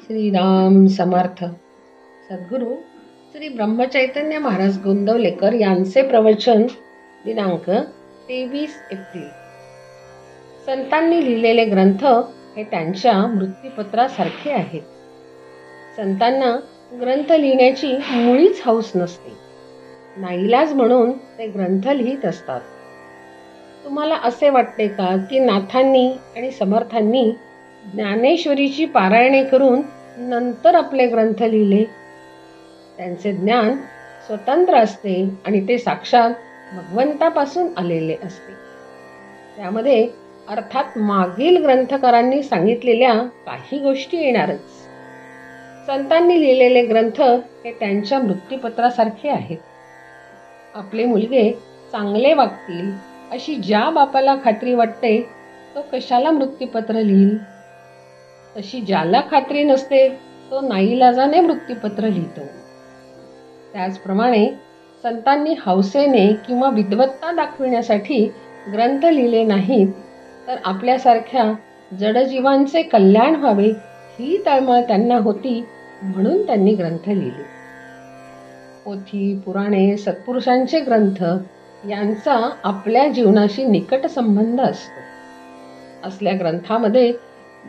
श्रीराम समर्थ. सद्गुरू श्री ब्रह्मचैतन्य महाराज गोंदवलेकर यांचे प्रवचन दिनांक 23 एप्रिल. संतांनी लिहिलेले ग्रंथ हे त्यांच्या मृत्यूपत्रासारखे आहेत. संतांना ग्रंथ लिहिण्याची मुळीच हौस नसते. नाईलाज म्हणून ते ग्रंथ लिहित असतात. तुम्हाला असे वाटते का की नाथांनी आणि समर्थांनी ज्ञानेश्वरीची पारायणे करून नंतर आपले ग्रंथ लिहिले? त्यांचे ज्ञान स्वतंत्र असते आणि ते साक्षात भगवंतापासून आलेले असते. त्यामध्ये अर्थात मागील ग्रंथकारांनी सांगितलेल्या काही गोष्टी येणारच. संतांनी लिहिलेले ग्रंथ हे त्यांच्या मृत्यूपत्रासारखे आहेत. आपले मुलगे चांगले वागतील अशी ज्या बापाला खात्री वाटते तो कशाला मृत्यूपत्र लिहिल? तशी ज्याला खात्री नसते तो नाईलाजाने मृत्यूपत्र लिहितो. त्याचप्रमाणे संतांनी हौसेने किंवा विद्वत्ता दाखविण्यासाठी ग्रंथ लिहिले नाहीत, तर आपल्यासारख्या जडजीवांचे कल्याण व्हावे ही तळमळ त्यांना होती, म्हणून त्यांनी ग्रंथ लिहिले. पोथी, पुराणे, सत्पुरुषांचे ग्रंथ यांचा आपल्या जीवनाशी निकट संबंध असतो. असल्या ग्रंथामध्ये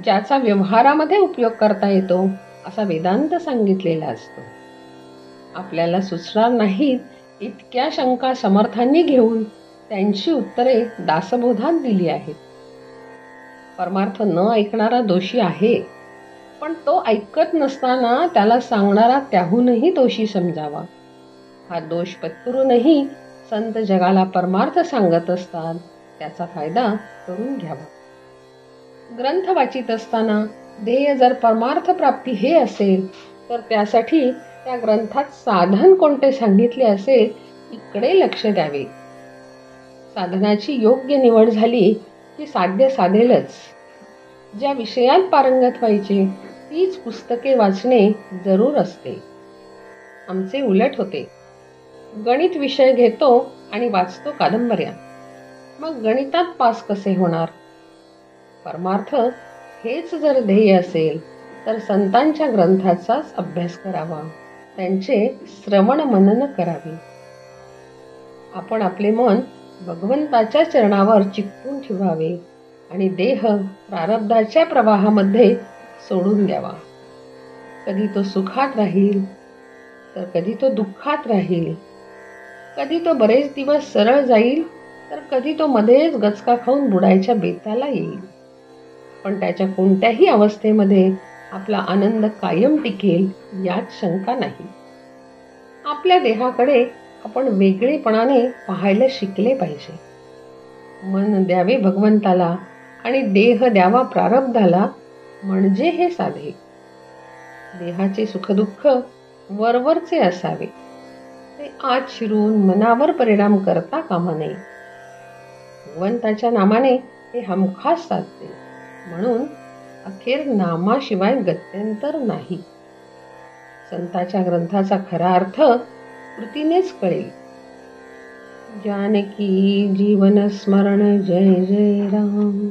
ज्याचा व्यवहारामध्ये उपयोग करता येतो असा वेदांत सांगितलेला असतो. आपल्याला सुचणार नाहीत इतक्या शंका समर्थांनी घेऊन त्यांची उत्तरे दासबोधात दिली आहेत. परमार्थ न ऐकणारा दोषी आहे, पण तो ऐकत नसताना त्याला सांगणारा त्याहूनही दोषी समजावा. हा दोष पत्करूनही संत जगाला परमार्थ सांगत असतात, त्याचा फायदा करून घ्यावा. ग्रंथ वाचित असताना ध्येय जर परमार्थ प्राप्ती हे असेल, तर त्यासाठी त्या ग्रंथात साधन कोणते सांगितले असेल इकडे लक्ष द्यावे. साधनाची योग्य निवड झाली की साध्य साधेलच. ज्या विषयात पारंगत व्हायचे तीच पुस्तके वाचणे जरूर असते. आमचे उलट होते. गणित विषय घेतो आणि वाचतो कादंबऱ्या. मग गणितात पास कसे होणार? परमार्थ हेच जर ध्येय असेल तर संतांच्या ग्रंथाचाच अभ्यास करावा, त्यांचे श्रवण मनन करावे. आपण आपले मन भगवंताच्या चरणावर चिकटून ठेवावे आणि देह प्रारब्धाच्या प्रवाहामध्ये सोडून द्यावा. कधी तो सुखात राहील तर कधी तो दुःखात राहील. कधी तो बरेच दिवस सरळ जाईल तर कधी तो मध्येच गचका खाऊन बुडायच्या बेताला येईल. पण त्याच्या कोणत्याही अवस्थेमध्ये आपला आनंद कायम टिकेल यात शंका नाही. आपल्या देहाकडे आपण वेगळेपणाने पाहायला शिकले पाहिजे. मन द्यावे भगवंताला आणि देह द्यावा प्रारब्धाला, म्हणजे हे साधे. देहाचे सुखदुःख वरवरचे असावे, ते आत शिरून मनावर परिणाम करता कामा नये. भगवंताच्या नामाने हे हमखास साधते, म्हणून अखेर नामाशिवाय गत्यंतर नाही. संताच्या ग्रंथाचा खरा अर्थ कृतीनेच कळेल. जानकी जीवन स्मरण जय जय राम.